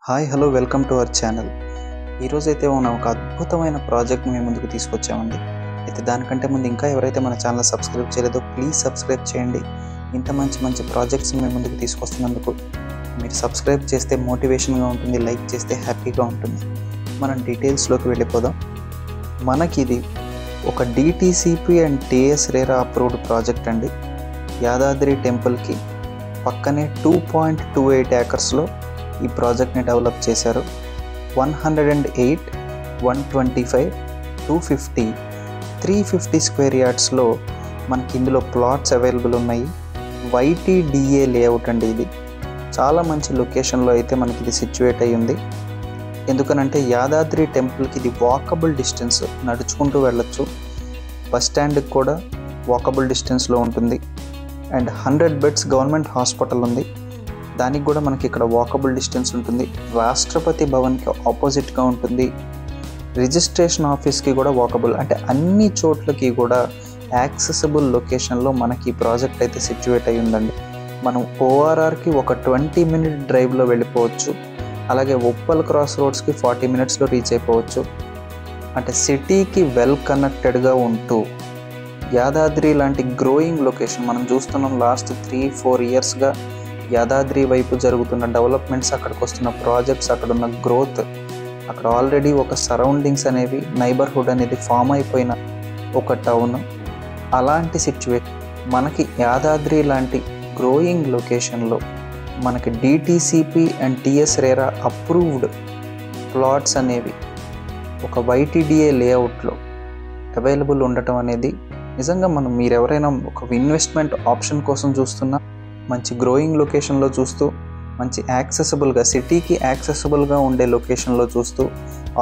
Hi hello welcome to our channel. ఈరోజైతే మనం ఒక అద్భుతమైన ప్రాజెక్ట్ మీ ముందుకు తీసుకొచ్చామండి. అయితే దానికంటే ముందు ఇంకా ఎవరైతే మన ఛానల్ సబ్స్క్రైబ్ చేయలేదో ప్లీజ్ సబ్స్క్రైబ్ చేయండి. ఇంత మంచి ప్రాజెక్ట్స్ మీ ముందుకు తీసుకొస్తున్నందుకు మీరు సబ్స్క్రైబ్ చేస్తే మోటివేషన్గా ఉంటుంది, లైక్ చేస్తే హ్యాపీగా ఉంటుంది. మనం డీటెయిల్స్లోకి వెళ్ళిపోదాం. మనకి ఇది ఒక DTCP and TS RERA approved project అండి. యాదాద్రి టెంపుల్కి పక్కనే 2.28 ఏకర్స్లో ఈ ప్రాజెక్ట్ని డెవలప్ చేశారు. 108, 125, 250, 350 స్క్వేర్ యార్డ్స్లో మనకి ఇందులో ప్లాట్స్ అవైలబుల్ ఉన్నాయి. YTDA లేఅవుట్ అండి. ఇది చాలా మంచి లొకేషన్లో అయితే మనకి ఇది సిచ్యువేట్ అయ్యి ఉంది. ఎందుకనంటే యాదాద్రి టెంపుల్కి ఇది వాకబుల్ డిస్టెన్స్, నడుచుకుంటూ వెళ్ళొచ్చు. బస్ స్టాండ్కి కూడా వాకబుల్ డిస్టెన్స్లో ఉంటుంది. అండ్ 100 బెడ్స్ గవర్నమెంట్ హాస్పిటల్ ఉంది, దానికి కూడా మనకి ఇక్కడ వాకబుల్ డిస్టెన్స్ ఉంటుంది. రాష్ట్రపతి భవన్కి ఆపోజిట్గా ఉంటుంది. రిజిస్ట్రేషన్ ఆఫీస్కి కూడా వాకబుల్, అంటే అన్ని చోట్లకి కూడా యాక్సెసిబుల్ లొకేషన్లో మనకి ఈ ప్రాజెక్ట్ అయితే సిచ్యువేట్ అయ్యి ఉందండి. మనం ORRకి ఒక 20 మినిట్ డ్రైవ్లో వెళ్ళిపోవచ్చు. అలాగే ఉప్పల్ క్రాస్ రోడ్స్కి 40 మినిట్స్లో రీచ్ అయిపోవచ్చు. అంటే సిటీకి వెల్ కనెక్టెడ్గా ఉంటూ యాదాద్రి లాంటి గ్రోయింగ్ లొకేషన్ మనం చూస్తున్నాం. లాస్ట్ 3-4 ఇయర్స్గా యాదాద్రి వైపు జరుగుతున్న డెవలప్మెంట్స్, అక్కడికి వస్తున్న ప్రాజెక్ట్స్, అక్కడున్న గ్రోత్, అక్కడ ఆల్రెడీ ఒక సరౌండింగ్స్ అనేవి, నైబర్హుడ్ అనేది ఫామ్ అయిపోయిన ఒక టౌన్. అలాంటి సిచ్యువేషన్ మనకి యాదాద్రి లాంటి గ్రోయింగ్ లొకేషన్లో మనకి DTCP and TS RERA approved plots అనేవి ఒక YTDA లేఅవుట్లో అవైలబుల్ ఉండటం అనేది నిజంగా మీరు ఎవరైనా ఒక ఇన్వెస్ట్మెంట్ ఆప్షన్ కోసం చూస్తున్నా, మంచి గ్రోయింగ్ లొకేషన్లో చూస్తూ, మంచి యాక్సెసిబుల్గా, సిటీకి యాక్సెసిబుల్గా ఉండే లొకేషన్లో చూస్తూ,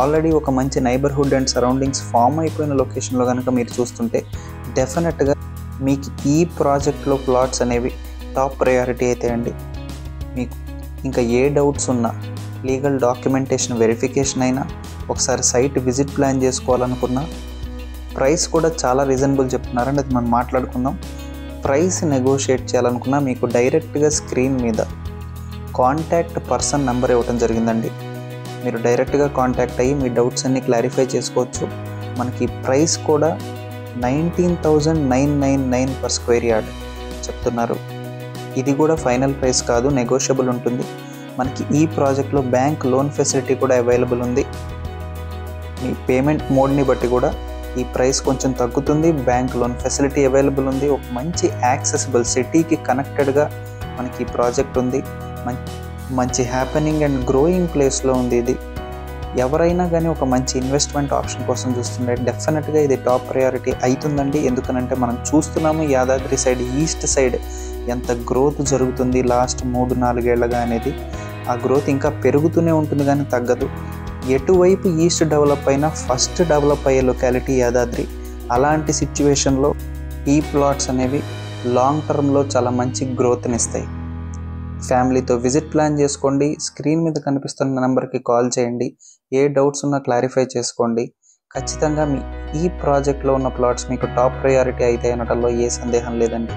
ఆల్రెడీ ఒక మంచి నైబర్హుడ్ అండ్ సరౌండింగ్స్ ఫామ్ అయిపోయిన లొకేషన్లో కనుక మీరు చూస్తుంటే డెఫినెట్గా మీకు ఈ ప్రాజెక్ట్లో ప్లాట్స్ అనేవి టాప్ ప్రయారిటీ అయితే అండి. మీకు ఇంకా ఏ డౌట్స్ ఉన్నా, లీగల్ డాక్యుమెంటేషన్ వెరిఫికేషన్ అయినా, ఒకసారి సైట్ విజిట్ ప్లాన్ చేసుకోవాలనుకున్నా, ప్రైస్ కూడా చాలా రీజనబుల్ చెప్తున్నారండి. అది మనం మాట్లాడుకుందాం. ప్రైస్ నెగోషియేట్ చేయాలనుకున్నా మీకు డైరెక్ట్గా స్క్రీన్ మీద కాంటాక్ట్ పర్సన్ నెంబర్ ఇవ్వడం జరిగిందండి. మీరు డైరెక్ట్గా కాంటాక్ట్ అయ్యి మీ డౌట్స్ అన్నీ క్లారిఫై చేసుకోవచ్చు. మనకి ప్రైస్ కూడా 19,999 పర్ స్క్వేర్ యార్డ్ చెప్తున్నారు. ఇది కూడా ఫైనల్ ప్రైస్ కాదు, నెగోషియబుల్ ఉంటుంది. మనకి ఈ ప్రాజెక్ట్లో బ్యాంక్ లోన్ ఫెసిలిటీ కూడా అవైలబుల్ ఉంది. మీ పేమెంట్ మోడ్ని బట్టి కూడా ఈ ప్రైస్ కొంచెం తగ్గుతుంది. బ్యాంక్ లోన్ ఫెసిలిటీ అవైలబుల్ ఉంది. ఒక మంచి యాక్సెసిబుల్ సిటీకి కనెక్టెడ్గా మనకి ఈ ప్రాజెక్ట్ ఉంది. మంచి హ్యాపెనింగ్ అండ్ గ్రోయింగ్ ప్లేస్లో ఉంది. ఇది ఎవరైనా కానీ ఒక మంచి ఇన్వెస్ట్మెంట్ ఆప్షన్ కోసం చూస్తుంటే డెఫినెట్గా ఇది టాప్ ప్రయారిటీ అవుతుందండి. ఎందుకనంటే మనం చూస్తున్నాము యాదాద్రి సైడ్, ఈస్ట్ సైడ్ ఎంత గ్రోత్ జరుగుతుంది లాస్ట్ 3-4 ఏళ్ళగా అనేది. ఆ గ్రోత్ ఇంకా పెరుగుతూనే ఉంటుంది కానీ తగ్గదు. ఎటువైపు ఈస్ట్ డెవలప్ అయినా ఫస్ట్ డెవలప్ అయ్యే లొకాలిటీ యాదాద్రి. అలాంటి సిచ్యువేషన్లో ఈ ప్లాట్స్ అనేవి లాంగ్ టర్మ్లో చాలా మంచి గ్రోత్ని ఇస్తాయి. ఫ్యామిలీతో విజిట్ ప్లాన్ చేసుకోండి. స్క్రీన్ మీద కనిపిస్తున్న నెంబర్కి కాల్ చేయండి. ఏ డౌట్స్ ఉన్నా క్లారిఫై చేసుకోండి. ఖచ్చితంగా ఈ ప్రాజెక్ట్లో ఉన్న ప్లాట్స్ మీకు టాప్ ప్రయారిటీ అయితే అనటంలో ఏ సందేహం లేదండి.